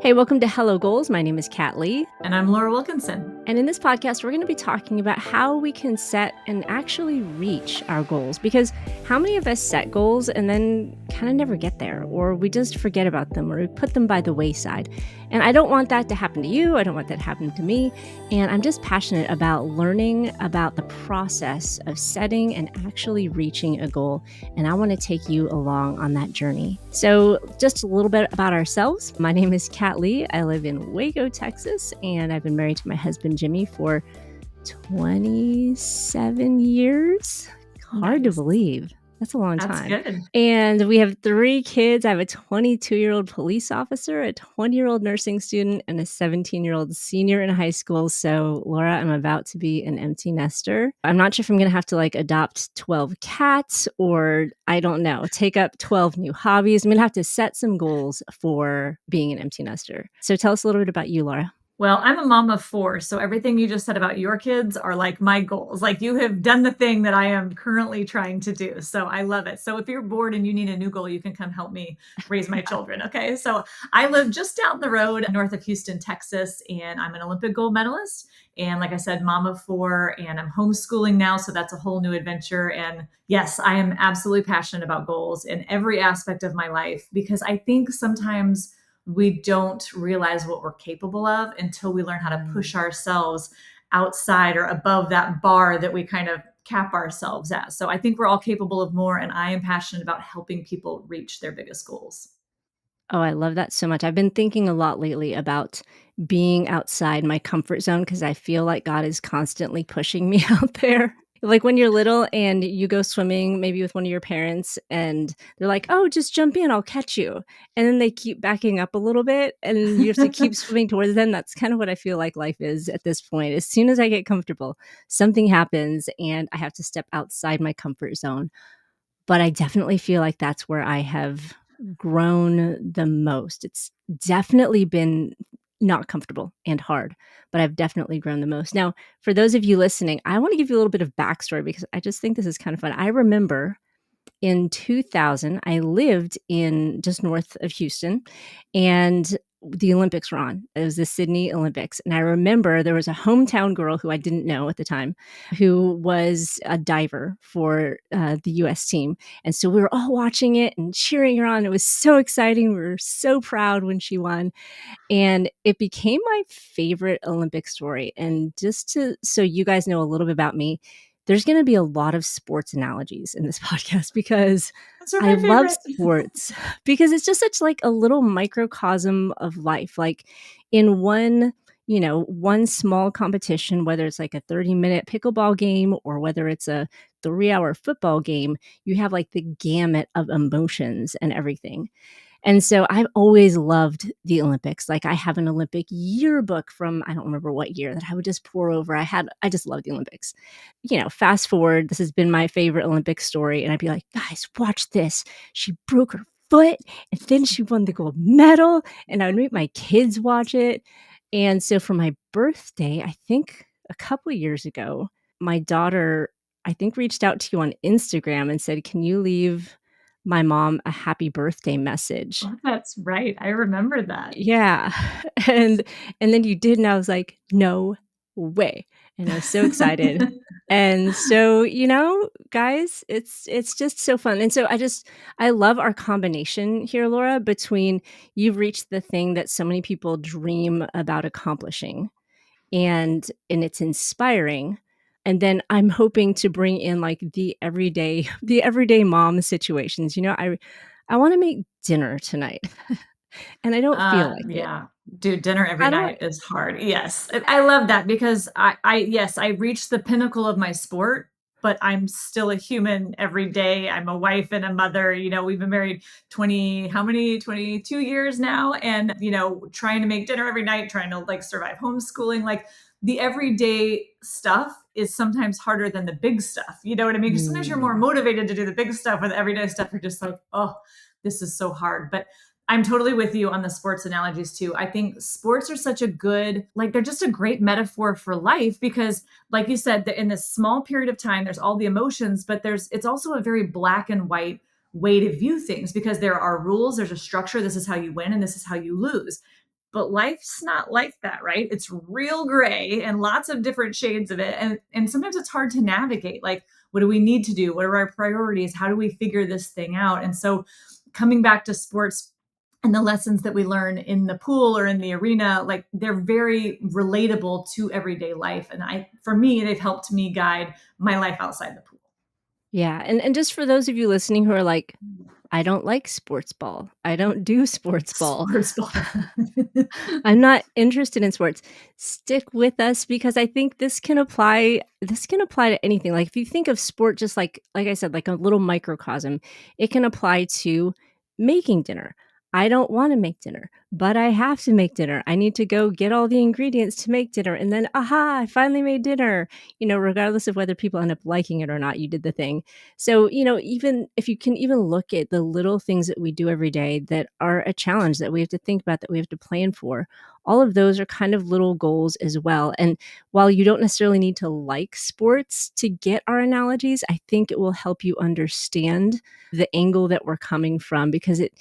Hey, welcome to Hello Goals. My name is Kat Lee. And I'm Laura Wilkinson. And in this podcast, we're going to be talking about how we can set and actually reach our goals. Because how many of us set goals and then kind of never get there, or we just forget about them, or we put them by the wayside? And I don't want that to happen to you. I don't want that to happen to me. And I'm just passionate about learning about the process of setting and actually reaching a goal. And I want to take you along on that journey. So just a little bit about ourselves. My name is Kat Lee. I live in Waco, Texas, and I've been married to my husband, Jimmy, for 27 years. Hard to believe. That's a long time. That's good. And we have 3 kids. I have a 22-year-old police officer, a 20-year-old nursing student, and a 17-year-old senior in high school. So, Laura, I'm about to be an empty nester. I'm not sure if I'm going to have to adopt 12 cats or, I don't know, take up 12 new hobbies. I'm going to have to set some goals for being an empty nester. So tell us a little bit about you, Laura. Well, I'm a mom of 4, so everything you just said about your kids are like my goals. Like you have done the thing that I am currently trying to do. So I love it. So if you're bored and you need a new goal, you can come help me raise my children. Okay. So I live just down the road north of Houston, Texas, and I'm an Olympic gold medalist. And like I said, mom of 4, and I'm homeschooling now. So that's a whole new adventure. And yes, I am absolutely passionate about goals in every aspect of my life, because I think sometimes we don't realize what we're capable of until we learn how to push ourselves outside or above that bar that we kind of cap ourselves at. So I think we're all capable of more, and I am passionate about helping people reach their biggest goals. Oh, I love that so much. I've been thinking a lot lately about being outside my comfort zone because I feel like God is constantly pushing me out there. Like when you're little and you go swimming, maybe with one of your parents, and they're like, "Oh, just jump in, I'll catch you." And then they keep backing up a little bit, and you have to keep swimming towards them. That's kind of what I feel like life is at this point. As soon as I get comfortable, something happens, and I have to step outside my comfort zone. But I definitely feel like that's where I have grown the most. It's definitely been not comfortable and hard, but I've definitely grown the most. Now, for those of you listening, I want to give you a little bit of backstory because I just think this is kind of fun. I remember in 2000, I lived in just north of Houston, and the Olympics were on. It was the Sydney Olympics. And I remember there was a hometown girl who I didn't know at the time who was a diver for the US team. And so we were all watching it and cheering her on. It was so exciting. We were so proud when she won. And it became my favorite Olympic story. And so you guys know a little bit about me, there's going to be a lot of sports analogies in this podcast because I love sports because it's just such a little microcosm of life. Like in one small competition, whether it's like a 30-minute pickleball game or whether it's a 3-hour football game, you have the gamut of emotions and everything. And so I've always loved the Olympics. Like I have an Olympic yearbook from, I don't remember what year, that I would just pour over. I just love the Olympics. Fast forward, this has been my favorite Olympic story. And I'd be like, guys, watch this. She broke her foot and then she won the gold medal. And I would make my kids watch it. And so for my birthday, I think a couple of years ago, my daughter, I think, reached out to you on Instagram and said, can you leave my mom a happy birthday message? Oh, that's right. I remember that. Yeah. And then you did, and I was like, no way. And I was so excited. And so, guys, it's just so fun. And so I love our combination here, Laura, between you've reached the thing that so many people dream about accomplishing, and it's inspiring. And then I'm hoping to bring in the everyday mom situations. I want to make dinner tonight and I don't feel like it. Yeah. Dude, dinner every How do night is hard. Yes. I love that because yes, I reached the pinnacle of my sport, but I'm still a human every day. I'm a wife and a mother. We've been married 22 years now. And, trying to make dinner every night, trying to survive homeschooling, the everyday stuff is sometimes harder than the big stuff. You know what I mean? Because sometimes you're more motivated to do the big stuff, with everyday stuff, you're just like, oh, this is so hard. But I'm totally with you on the sports analogies too. I think sports are such a good, they're just a great metaphor for life because, like you said, that in this small period of time, there's all the emotions, but it's also a very black and white way to view things because there are rules, there's a structure. This is how you win and this is how you lose. But life's not like that, right? It's real gray and lots of different shades of it. And sometimes it's hard to navigate. Like, what do we need to do? What are our priorities? How do we figure this thing out? And so coming back to sports and the lessons that we learn in the pool or in the arena, like they're very relatable to everyday life. And for me, they've helped me guide my life outside the pool. Yeah, and just for those of you listening who are like, "I don't like sports ball. I don't do sports ball. Sports ball. I'm not interested in sports." Stick with us because I think this can apply to anything. Like, if you think of sport just like I said, like a little microcosm, it can apply to making dinner. I don't wanna make dinner, but I have to make dinner. I need to go get all the ingredients to make dinner, and then, "Aha, I finally made dinner." Regardless of whether people end up liking it or not, you did the thing. So, even if you can even look at the little things that we do every day that are a challenge that we have to think about, that we have to plan for, all of those are kind of little goals as well. And while you don't necessarily need to like sports to get our analogies, I think it will help you understand the angle that we're coming from because it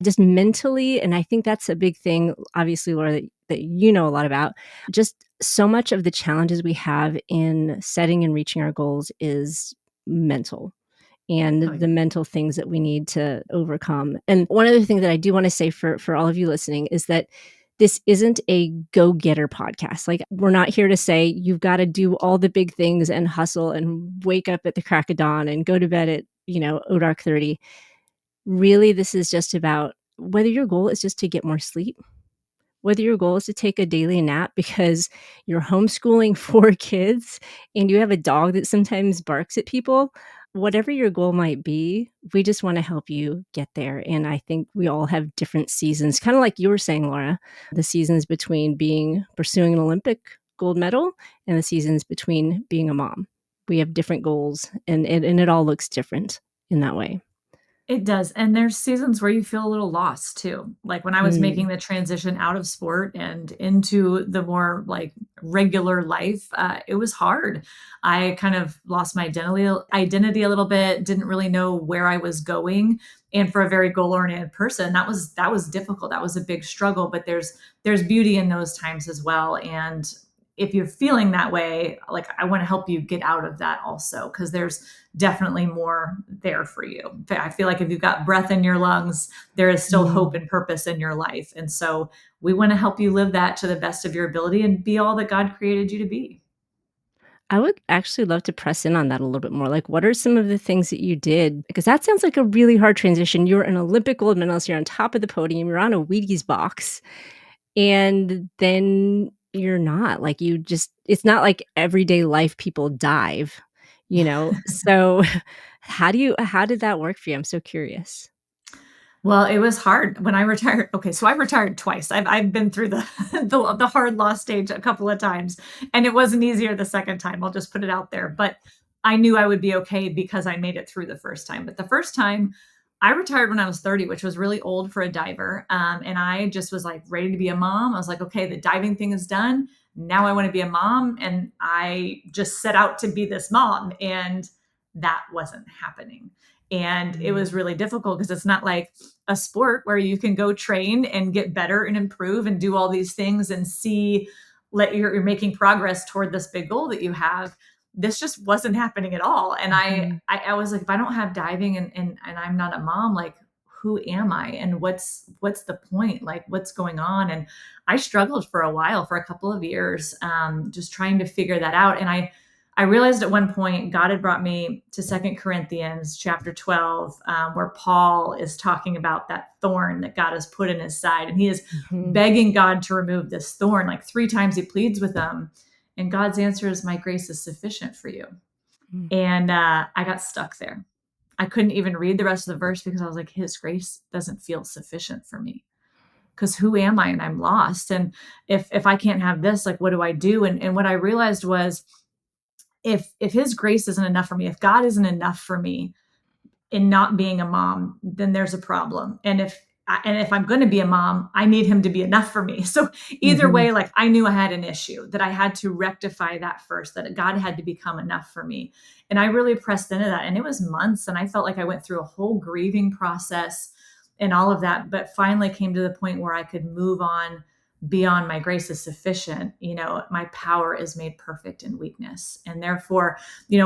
just mentally, and I think that's a big thing, obviously, Laura, that you know a lot about. Just so much of the challenges we have in setting and reaching our goals is mental Oh, and yeah. the mental things that we need to overcome. And one other thing that I do want to say for all of you listening is that this isn't a go-getter podcast. Like, we're not here to say you've got to do all the big things and hustle and wake up at the crack of dawn and go to bed at, oh dark 30. Really, this is just about whether your goal is just to get more sleep, whether your goal is to take a daily nap because you're homeschooling 4 kids and you have a dog that sometimes barks at people, whatever your goal might be, we just wanna help you get there, and I think we all have different seasons, kinda like you were saying, Laura, the seasons between pursuing an Olympic gold medal and the seasons between being a mom. We have different goals, and it all looks different in that way. It does, and there's seasons where you feel a little lost too. Like when I was Mm, making the transition out of sport and into the more like regular life, it was hard. I kind of lost my identity a little bit, didn't really know where I was going. And for a very goal-oriented person, that was difficult. That was a big struggle, but there's beauty in those times as well. And if you're feeling that way, like I want to help you get out of that also, because there's definitely more there for you. I feel like if you've got breath in your lungs, there is still hope mm. and purpose in your life. And so we want to help you live that to the best of your ability and be all that God created you to be. I would actually love to press in on that a little bit more. Like, what are some of the things that you did? Because that sounds like a really hard transition. You're an Olympic gold medalist, you're on top of the podium, you're on a Wheaties box, and then you're not. Like, it's not like everyday life people dive, you know? So, how did that work for you? I'm so curious. Well, it was hard when I retired. Okay, so I retired twice. I've been through the the hard loss stage a couple of times, and it wasn't easier the second time. I'll just put it out there. But I knew I would be okay because I made it through the first time. But the first time, I retired when I was 30, which was really old for a diver. And I just was like ready to be a mom. I was like, okay, the diving thing is done. Now I want to be a mom, and I just set out to be this mom, and that wasn't happening. And it was Mm, really difficult because it's not like a sport where you can go train and get better and improve and do all these things and see let you're making progress toward this big goal that you have. This just wasn't happening at all. And mhm, I was like, if I don't have diving and I'm not a mom, like who am I and what's the point, like what's going on? And I struggled for a while, for a couple of years, just trying to figure that out. And I realized at one point God had brought me to Second Corinthians chapter 12, where Paul is talking about that thorn that God has put in his side. And he is mhm, begging God to remove this thorn. Like 3 times he pleads with him. And God's answer is, my grace is sufficient for you. mm, And I got stuck there. I couldn't even read the rest of the verse because I was like, his grace doesn't feel sufficient for me. Because who am I? And I'm lost. And if I can't have this, like what do I do? And what I realized was if his grace isn't enough for me, if God isn't enough for me in not being a mom, then there's a problem. And if I'm going to be a mom, I need him to be enough for me. So either mhm. way, like I knew I had an issue that I had to rectify that first, that God had to become enough for me. And I really pressed into that. And it was months. And I felt like I went through a whole grieving process and all of that, but finally came to the point where I could move on beyond my grace is sufficient, my power is made perfect in weakness. And therefore,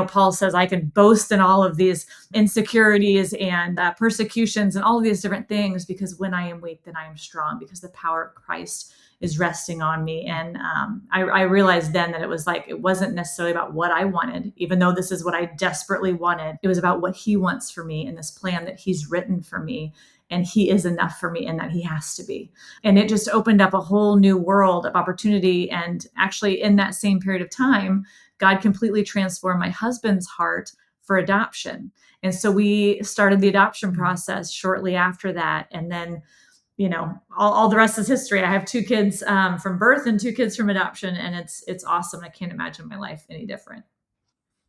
Paul says I can boast in all of these insecurities and persecutions and all of these different things, because when I am weak, then I am strong, because the power of Christ is resting on me. And I realized then that it wasn't necessarily about what I wanted, even though this is what I desperately wanted. It was about what he wants for me and this plan that he's written for me. And he is enough for me, and that he has to be. And it just opened up a whole new world of opportunity. And actually, in that same period of time, God completely transformed my husband's heart for adoption. And so we started the adoption process shortly after that. And then, all the rest is history. I have two kids from birth and two kids from adoption, and it's awesome. I can't imagine my life any different.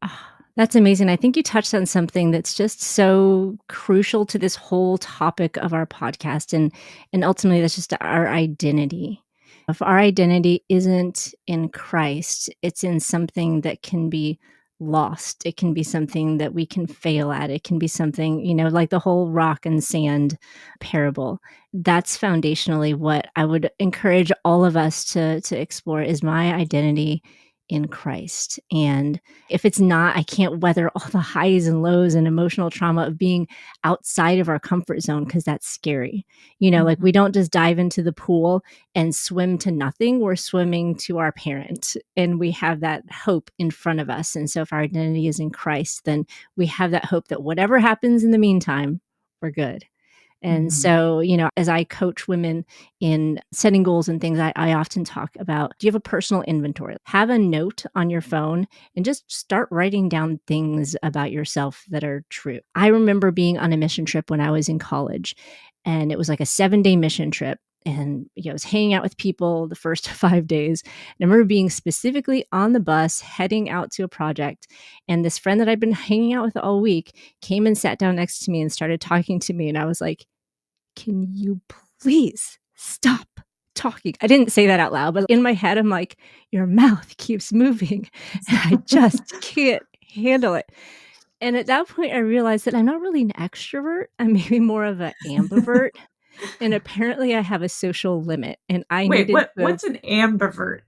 Ah, that's amazing. I think you touched on something that's just so crucial to this whole topic of our podcast, and ultimately that's just our identity. If our identity isn't in Christ, it's in something that can be lost. It can be something that we can fail at. It can be something, like the whole rock and sand parable. That's foundationally what I would encourage all of us to explore is my identity in Christ. And if it's not, I can't weather all the highs and lows and emotional trauma of being outside of our comfort zone, because that's scary. Like we Mhm. don't just dive into the pool and swim to nothing. We're swimming to our parent, and we have that hope in front of us. And so if our identity is in Christ, then we have that hope that whatever happens in the meantime, we're good. And Mhm. so, as I coach women in setting goals and things, I often talk about, do you have a personal inventory? Have a note on your phone and just start writing down things about yourself that are true. I remember being on a mission trip when I was in college, and it was like a 7-day mission trip. And I was hanging out with people the first 5 days. And I remember being specifically on the bus heading out to a project. And this friend that I'd been hanging out with all week came and sat down next to me and started talking to me. And I was like, can you please stop talking? I didn't say that out loud, but in my head, I'm like, your mouth keeps moving and I just can't handle it. And at that point, I realized that I'm not really an extrovert. I'm maybe more of an ambivert. And apparently, I have a social limit, and I Wait, needed to. what's an ambivert?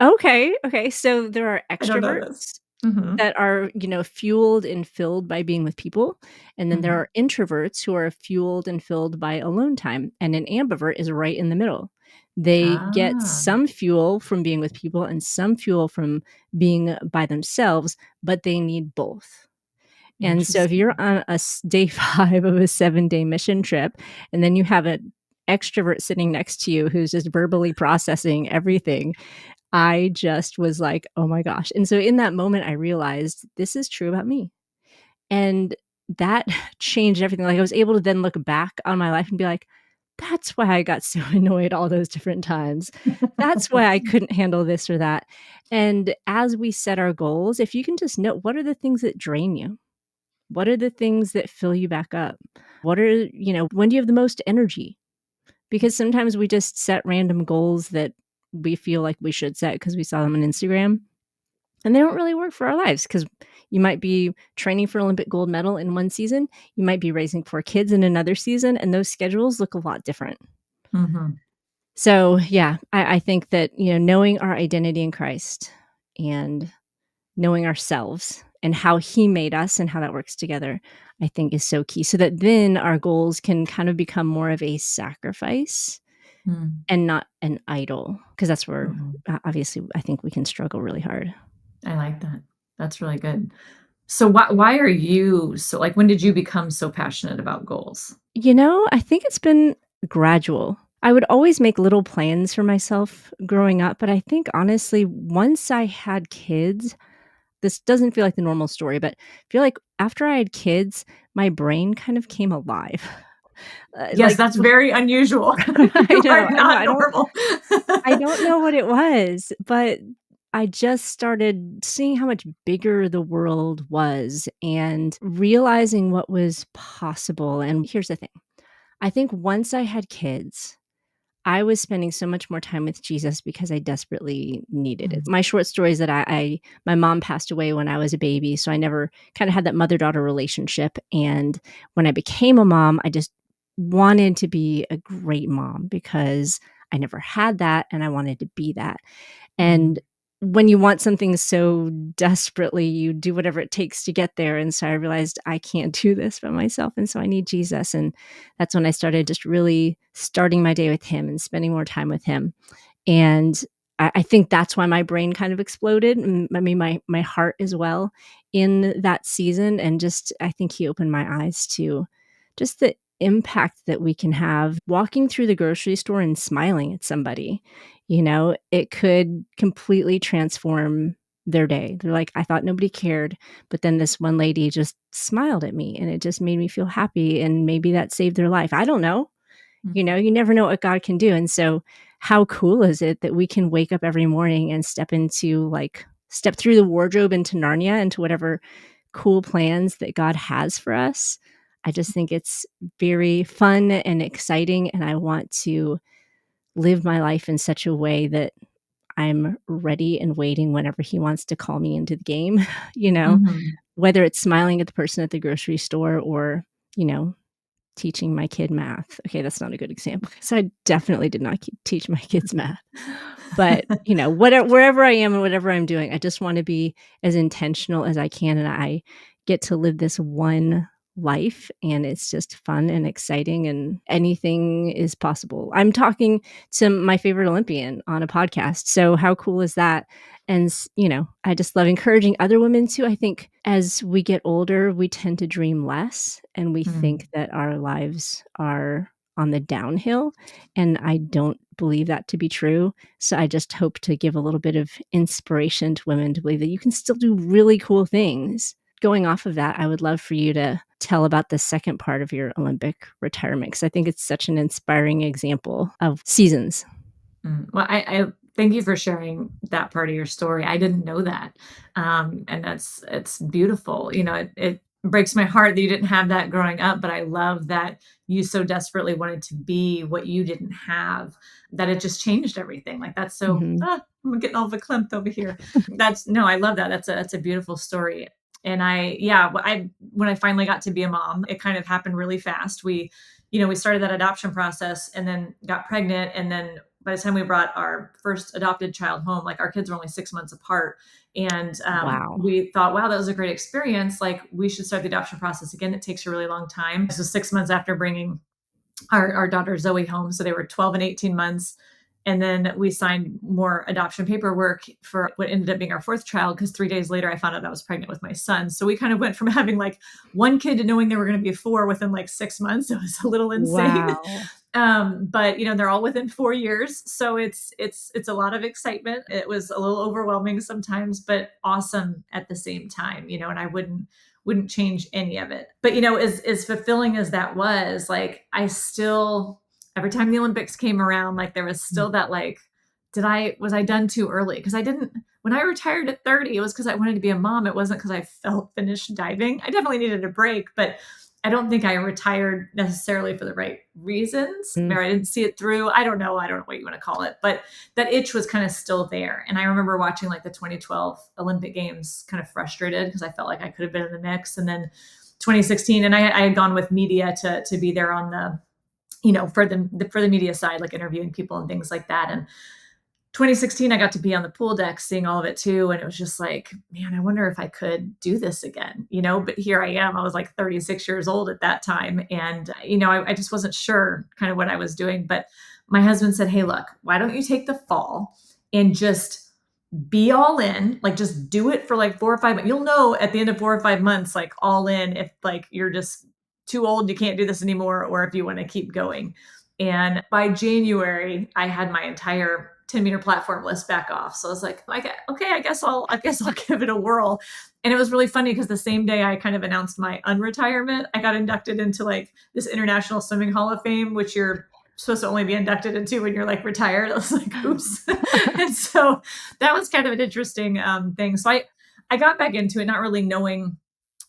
Okay. So there are I don't know this. extroverts Mhm. that are, fueled and filled by being with people. And then there Mhm. are introverts who are fueled and filled by alone time. And an ambivert is right in the middle. They get Ah, some fuel from being with people and some fuel from being by themselves, but they need both. And so if you're interesting. on day 5 of a 7-day mission trip, and then you have an extrovert sitting next to you who's just verbally processing everything, I just was like, "Oh my gosh." And so in that moment, I realized this is true about me. And that changed everything. Like, I was able to then look back on my life and be like, "That's why I got so annoyed all those different times. That's why I couldn't handle this or that." And as we set our goals, if you can just note, what are the things that drain you? What are the things that fill you back up? What are, when do you have the most energy? Because sometimes we just set random goals that we feel like we should set because we saw them on Instagram, and they don't really work for our lives, because you might be training for Olympic gold medal in one season, you might be raising 4 kids in another season, and those schedules look a lot different. Mhm. So, yeah, I think that, knowing our identity in Christ and knowing ourselves and how he made us and how that works together, I think is so key, so that then our goals can kind of become more of a sacrifice Mm. and not an idol, because that's where, Mhm. obviously, I think we can struggle really hard. I like that. That's really good. So why are you when did you become so passionate about goals? I think it's been gradual. I would always make little plans for myself growing up, but I think honestly, once I had kids, this doesn't feel like the normal story, but I feel like after I had kids, my brain kind of came alive. Yes, Like, that's very unusual. You are I know, not normal. I don't know what it was, but I just started seeing how much bigger the world was and realizing what was possible. And here's the thing, I think once I had kids, I was spending so much more time with Jesus because I desperately needed it. Mm, My short story is that my mom passed away when I was a baby, so I never kind of had that mother-daughter relationship, and when I became a mom, I just wanted to be a great mom because I never had that, and I wanted to be that. Mhm. And when you want something so desperately, you do whatever it takes to get there, and so I realized I can't do this by myself, and so I need Jesus, and that's when I started just really starting my day with him and spending more time with him. And I think that's why my brain kind of exploded, and I mean, my heart as well in that season, and just I think he opened my eyes to just the impact that we can have walking through the grocery store and smiling at somebody. It could completely transform their day. They're like, "I thought nobody cared, but then this one lady just smiled at me, and it just made me feel happy, and maybe that saved their life." I don't know. Mhm. You never know what God can do, and so how cool is it that we can wake up every morning and step through the wardrobe into Narnia, into whatever cool plans that God has for us? I just think it's very fun and exciting, and I want to live my life in such a way that I'm ready and waiting whenever he wants to call me into the game, you know, Mhm. whether it's smiling at the person at the grocery store or, you know, teaching my kid math. Okay, that's not a good example because I definitely did not teach my kids math. But, wherever I am and whatever I'm doing, I just wanna be as intentional as I can, and I get to live this one life, and it's just fun and exciting, and anything is possible. I'm talking to my favorite Olympian on a podcast, so how cool is that? And I just love encouraging other women too. I think as we get older, we tend to dream less, and we Mhm. think that our lives are on the downhill, and I don't believe that to be true. So I just hope to give a little bit of inspiration to women to believe that you can still do really cool things. Going off of that, I would love for you to tell about the second part of your Olympic retirement because I think it's such an inspiring example of seasons. Well, I thank you for sharing that part of your story. I didn't know that, and it's beautiful. It breaks my heart that you didn't have that growing up, but I love that you so desperately wanted to be what you didn't have that it just changed everything. Like that's so. Mhm. I'm getting all verklempt over here. That's no, I love that. That's a beautiful story. And when I finally got to be a mom, it kind of happened really fast. We started that adoption process and then got pregnant, and then by the time we brought our first adopted child home, like our kids were only 6 months apart. And Wow. we thought, wow, that was a great experience. Like, we should start the adoption process again. It takes a really long time. This was 6 months after bringing our daughter Zoe home. So they were 12 and 18 months. And then we signed more adoption paperwork for what ended up being our fourth child. Because 3 days later, I found out I was pregnant with my son. So we kind of went from having like one kid to knowing there were going to be four within like 6 months. It was a little insane. Wow. But they're all within 4 years, so it's a lot of excitement. It was a little overwhelming sometimes, but awesome at the same time. And I wouldn't change any of it. But as fulfilling as that was, like I still every time the Olympics came around, like there was Mm. still that like, was I done too early? Because I didn't when I retired at 30, it was because I wanted to be a mom. It wasn't because I felt finished diving. I definitely needed a break, but I don't think I retired necessarily for the right reasons, Mm. or I didn't see it through. I don't know what you want to call it, but that itch was kind of still there. And I remember watching like the 2012 Olympic Games, kind of frustrated because I felt like I could have been in the mix. And then 2016, and I had gone with media to be there on the, for the media side, like interviewing people and things like that. And 2016, I got to be on the pool deck seeing all of it too. And it was just like, man, I wonder if I could do this again. But here I am. I was like 36 years old at that time. And, I just wasn't sure kind of what I was doing. But my husband said, hey, look, why don't you take the fall and just be all in, like just do it for like 4 or 5 months. You'll know at the end of 4 or 5 months, like all in, if like you're just too old, you can't do this anymore, or if you want to keep going. And by January, I had my entire 10-meter platform list back off. So I was like, okay, I guess I'll give it a whirl. And it was really funny because the same day I kind of announced my unretirement, I got inducted into like this International Swimming Hall of Fame, which you're supposed to only be inducted into when you're like retired. I was like, oops. And so that was kind of an interesting thing. So I got back into it, not really knowing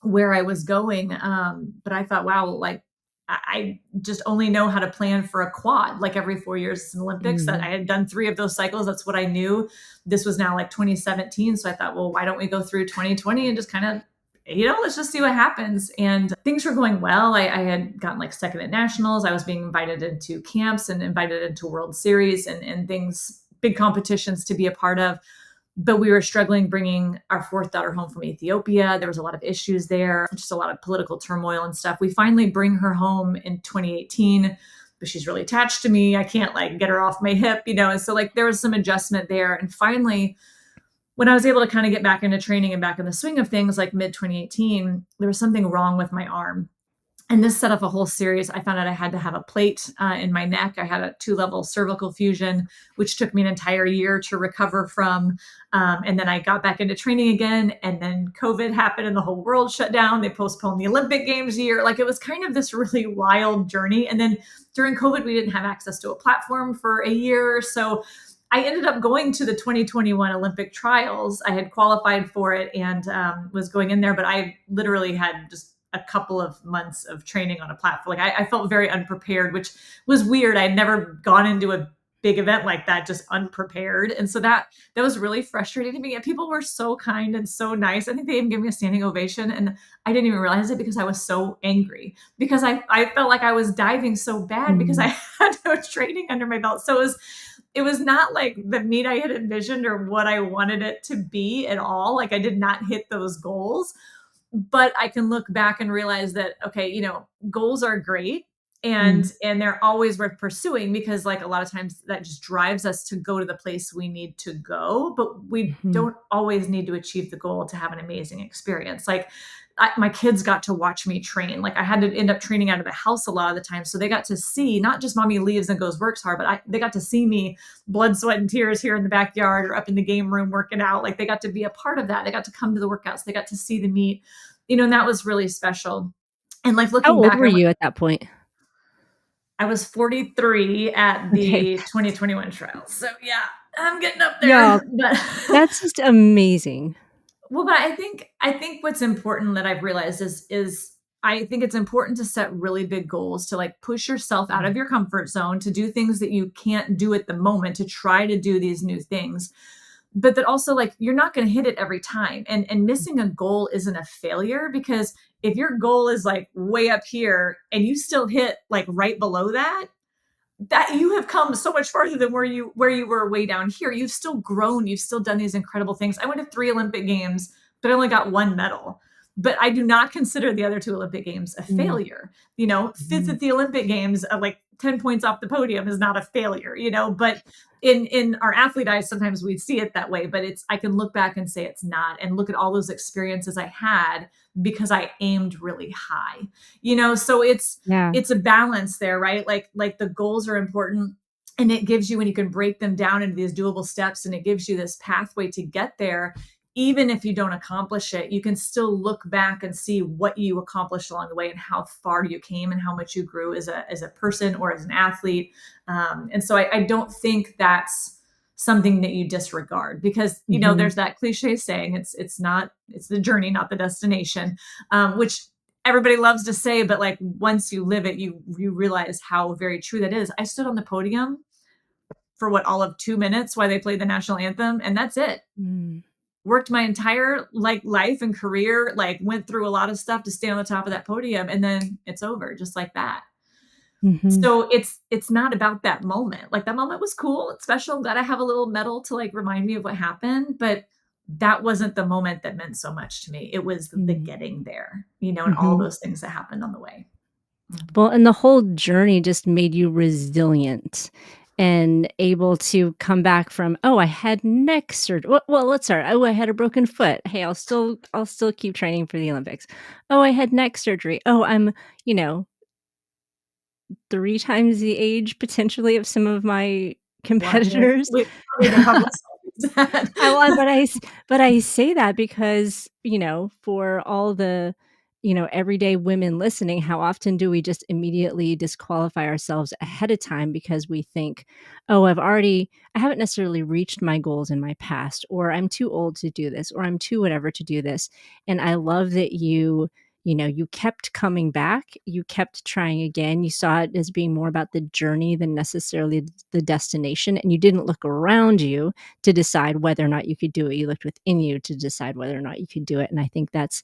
where I was going. But I thought, wow, like I just only know how to plan for a quad. Like every 4 years, it's an Olympics. That Mhm. I had done three of those cycles. That's what I knew. This was now like 2017. So I thought, well, why don't we go through 2020 and just kind of let's just see what happens. And things were going well. I had gotten like second at nationals. I was being invited into camps and invited into World Series and things, big competitions to be a part of. But we were struggling bringing our fourth daughter home from Ethiopia. There was a lot of issues there, just a lot of political turmoil and stuff. We finally bring her home in 2018, but she's really attached to me. I can't like get her off my hip, And so like there was some adjustment there. And finally, when I was able to kind of get back into training and back in the swing of things, like mid 2018, there was something wrong with my arm. And this set up a whole series. I found out I had to have a plate in my neck. I had a 2-level cervical fusion, which took me an entire year to recover from. And then I got back into training again. And then COVID happened and the whole world shut down. They postponed the Olympic Games year. Like it was kind of this really wild journey. And then during COVID, we didn't have access to a platform for a year. So I ended up going to the 2021 Olympic trials. I had qualified for it and was going in there, but I literally had just a couple of months of training on a platform. Like I felt very unprepared, which was weird. I'd never gone into a big event like that, just unprepared. And so that was really frustrating to me. And people were so kind and so nice. I think they even gave me a standing ovation. And I didn't even realize it because I was so angry because I felt like I was diving so bad because I Mm. had no training under my belt. So it was not like the meet I had envisioned or what I wanted it to be at all. Like I did not hit those goals, but I can look back and realize that, okay, goals are great Mm. and they're always worth pursuing because like a lot of times that just drives us to go to the place we need to go, but we Mhm. don't always need to achieve the goal to have an amazing experience. Like my kids got to watch me train. Like I had to end up training out of the house a lot of the time. So they got to see not just mommy leaves and goes works hard, but they got to see me blood, sweat, and tears here in the backyard or up in the game room working out. Like they got to be a part of that. They got to come to the workouts. They got to see the meet, and that was really special. And like How looking old back, were you at that point? I was 43 at Okay. the 2021 trials. So yeah, I'm getting up Y'all, there. But that's just amazing. well, but I think what's important that I've realized is I think it's important to set really big goals to like push yourself out of Mm. your comfort zone to do things that you can't do at the moment to try to do these new things. But that also like you're not going to hit it every time. And missing a goal isn't a failure because if your goal is like way up here and you still hit like right below that, that you have come so much farther than where you were way down here. You've still grown. You've still done these incredible things. I went to 3 Olympic Games, but I only got 1 medal. But I do not consider the other 2 Olympic Games a Mm. failure. Fifth Mhm. at the Olympic Games, like 10 points off the podium is not a failure, but in our athlete eyes, sometimes we see it that way, but I can look back and say it's not, and look at all those experiences I had because I aimed really high. So Yeah. it's a balance there, right? Like the goals are important and it gives you when you can break them down into these doable steps and it gives you this pathway to get there. Even if you don't accomplish it, you can still look back and see what you accomplished along the way and how far you came and how much you grew as a person or as an athlete. And so I don't think that's something that you disregard because Mhm. there's that cliche saying it's the journey, not the destination, which everybody loves to say, but like once you live it, you realize how very true that is. I stood on the podium for what all of 2 minutes while they played the national anthem, and that's it. Mm. Worked my entire like life and career, like went through a lot of stuff to stay on the top of that podium, and then it's over just like that. Mhm. So it's not about that moment. Like that moment was cool, it's special. I'm glad I have a little medal to like remind me of what happened, but that wasn't the moment that meant so much to me. It was the Mm. getting there, and all Mhm. those things that happened on the way. Mhm. Well, and the whole journey just made you resilient and able to come back from, "Oh, I had neck surgery." Well, let's start. "Oh, I had a broken foot. Hey, I'll still keep training for the Olympics." "Oh, I had neck surgery. Oh, I'm, you know, 3 times the age potentially of some of my Well, competitors." we don't need to publicize that. I well, but I say that because, for all the, everyday women listening, how often do we just immediately disqualify ourselves ahead of time because we think, "Oh, I haven't necessarily reached my goals in my past," or "I'm too old to do this," or "I'm too whatever to do this." And I love that you kept coming back, you kept trying again, you saw it as being more about the journey than necessarily the destination, and you didn't look around you to decide whether or not you could do it. You looked within you to decide whether or not you could do it, and I think that's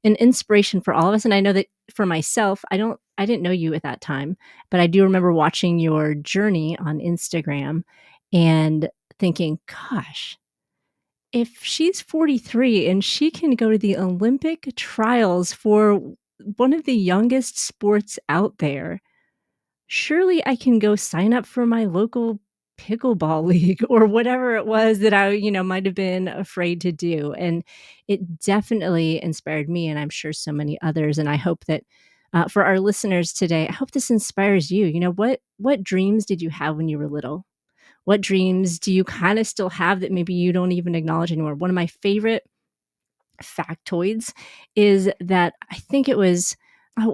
an inspiration for all of us, and I know that for myself, I didn't know you at that time, but I do remember watching your journey on Instagram and thinking, "Gosh, if she's 43 and she can go to the Olympic trials for one of the youngest sports out there, surely I can go sign up for my local pickleball league," or whatever it was that might have been afraid to do. And it definitely inspired me, and I'm sure so many others. And I hope that for our listeners today, I hope this inspires you. What dreams did you have when you were little? What dreams do you kind of still have that maybe you don't even acknowledge anymore? One of my favorite factoids is that I think it was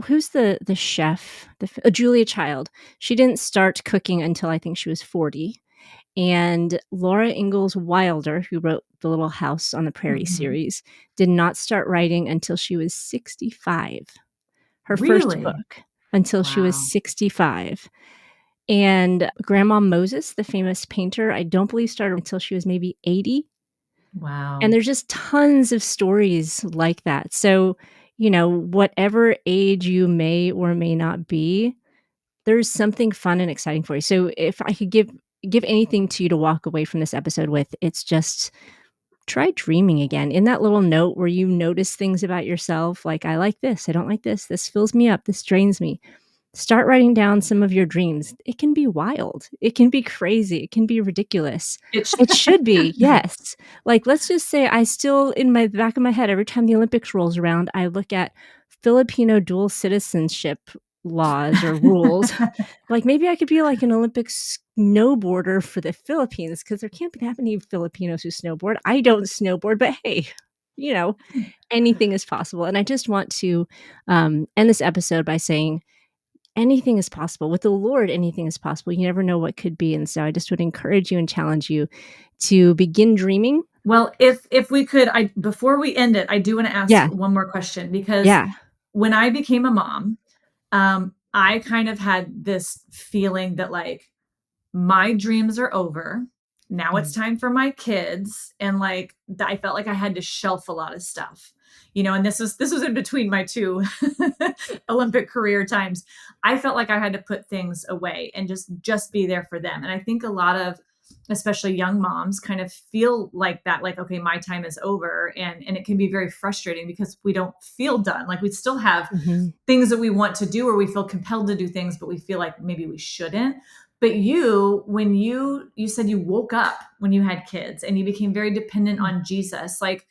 who's the chef? Julia Child. She didn't start cooking until I think she was 40, and Laura Ingalls Wilder, who wrote the Little House on the Prairie Mhm. series, did not start writing until she was 65. Her first Really? book until she was Wow. 65. And Grandma Moses, the famous painter, I don't believe started until she was maybe 80. And Wow. there's just tons of stories like that. So, whatever age you may or may not be, there's something fun and exciting for you. So if I could give anything to you to walk away from this episode with, it's just try dreaming again. In that little note where you notice things about yourself, like, I like this, I don't like this fills me up, this drains me. Start writing down some of your dreams. It can be wild. It can be crazy. It can be ridiculous. It sh It should be, yes. Like, let's just say I still, in my back of my head, every time the Olympics rolls around, I look at Filipino dual citizenship laws or rules. Like, maybe I could be like an Olympic snowboarder for the Philippines because there can't be that many Filipinos who snowboard. I don't snowboard, but hey, you know, anything is possible. And I just want to end this episode by saying, anything is possible. With the Lord, anything is possible. You never know what could be. And so I just would encourage you and challenge you to begin dreaming. Well, if we could, I before we end it, I do wanna ask Yeah. one more question because Yeah. when I became a mom, I kind of had this feeling that, like, my dreams are over. Now it's Mm. time for my kids. And like I felt like I had to shelf a lot of stuff. And this was in between my two Olympic career times. I felt like I had to put things away and just be there for them. And I think a lot of especially young moms kind of feel like that, like, okay, my time is over. And it can be very frustrating because we don't feel done. Like we still have Mhm. things that we want to do or we feel compelled to do things but we feel like maybe we shouldn't. But when you said you woke up when you had kids and you became very dependent Mm. on Jesus, like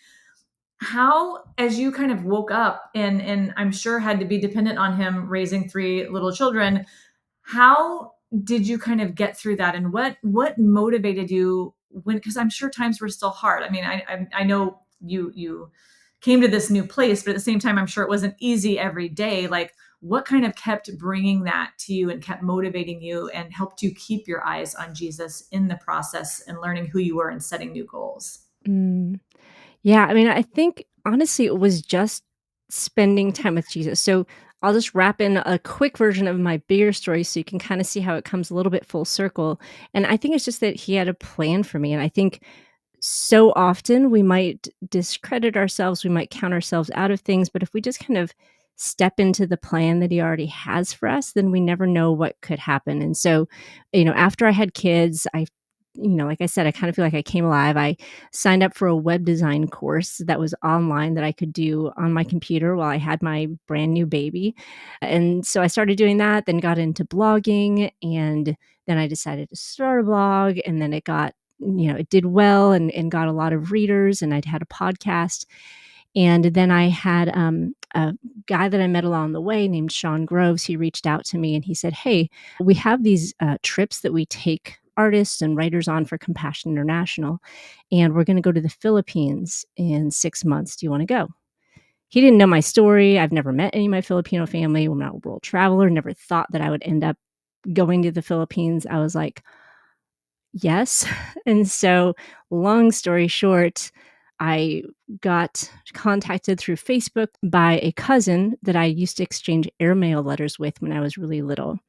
how, as you kind of woke up and I'm sure had to be dependent on him raising three little children, how did you kind of get through that, and what motivated you when, because I'm sure times were still hard. I mean, I know you came to this new place, but at the same time, I'm sure it wasn't easy every day. Like, what kind of kept bringing that to you and kept motivating you and helped you keep your eyes on Jesus in the process and learning who you were and setting new goals? Mm. Yeah, I mean, I think honestly it was just spending time with Jesus. So I'll just wrap in a quick version of my bigger story so you can kind of see how it comes a little bit full circle. And I think it's just that he had a plan for me. And I think so often we might discredit ourselves, we might count ourselves out of things, but if we just kind of step into the plan that he already has for us, then we never know what could happen. And so, after I had kids, like I said, I kind of feel like I came alive. I signed up for a web design course that was online that I could do on my computer while I had my brand new baby. And so I started doing that, then got into blogging, and then I decided to start a blog, and then it did well and got a lot of readers, and I'd had a podcast. And then I had a guy that I met along the way named Sean Groves. He reached out to me and he said, "Hey, we have these trips that we take artists and writers on for Compassion International, and we're going to go to the Philippines in 6 months. Do you want to go?" He didn't know my story. I've never met any of my Filipino family. I'm not a world traveler, never thought that I would end up going to the Philippines. I was like, yes. And so, long story short, I got contacted through Facebook by a cousin that I used to exchange airmail letters with when I was really little.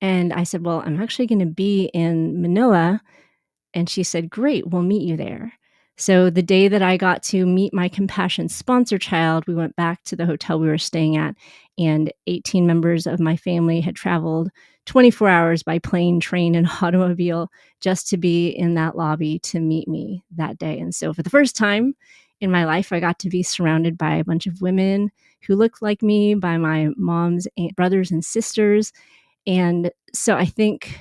And I said, "Well, I'm actually going to be in Manila." And she said, "Great, we'll meet you there." So the day that I got to meet my compassion sponsor child, we went back to the hotel we were staying at, and 18 members of my family had traveled 24 hours by plane, train, and automobile just to be in that lobby to meet me that day. And so for the first time in my life, I got to be surrounded by a bunch of women who looked like me, by my mom's brothers and sisters. And so I think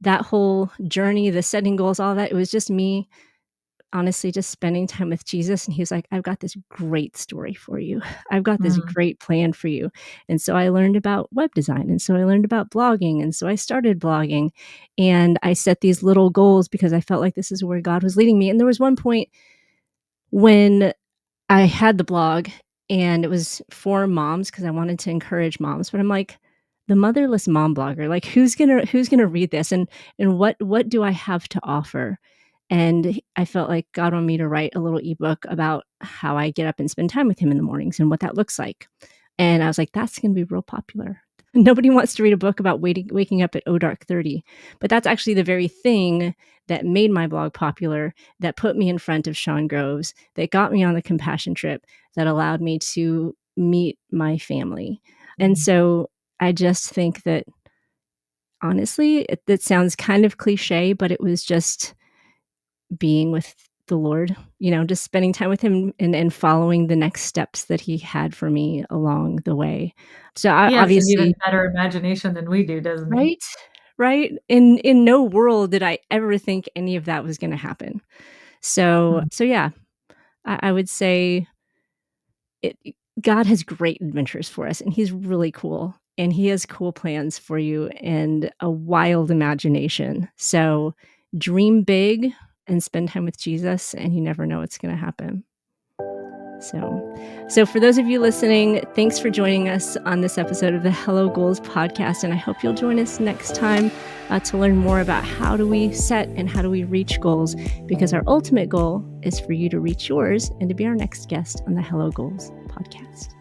that whole journey, the setting goals, all that, it was just me honestly just spending time with Jesus, and he was like, "I've got this great story for you. I've got this Mm. great plan for you." And so I learned about web design, and so I learned about blogging, and so I started blogging, and I set these little goals because I felt like this is where God was leading me. And there was one point when I had the blog, and it was for moms because I wanted to encourage moms, but I'm like, the motherless mom blogger, like who's gonna read this, and what do I have to offer? And I felt like God wanted me to write a little ebook about how I get up and spend time with him in the mornings and what that looks like. And I was like, that's gonna be real popular. Nobody wants to read a book about waking up at oh dark 30. But that's actually the very thing that made my blog popular, that put me in front of Sean Groves, that got me on the compassion trip, that allowed me to meet my family. And Mm. so I just think that honestly, that sounds kind of cliche, but it was just being with the Lord, just spending time with him and following the next steps that he had for me along the way. So I He has an even obviously better imagination than we do, doesn't he? right? Right? In no world did I ever think any of that was gonna happen. So Mm. so yeah, I would say it God has great adventures for us, and he's really cool, and he has cool plans for you and a wild imagination. So dream big and spend time with Jesus, and you never know what's gonna happen. So for those of you listening, thanks for joining us on this episode of the Hello Goals podcast, and I hope you'll join us next time to learn more about how do we set and how do we reach goals, because our ultimate goal is for you to reach yours and to be our next guest on the Hello Goals podcast.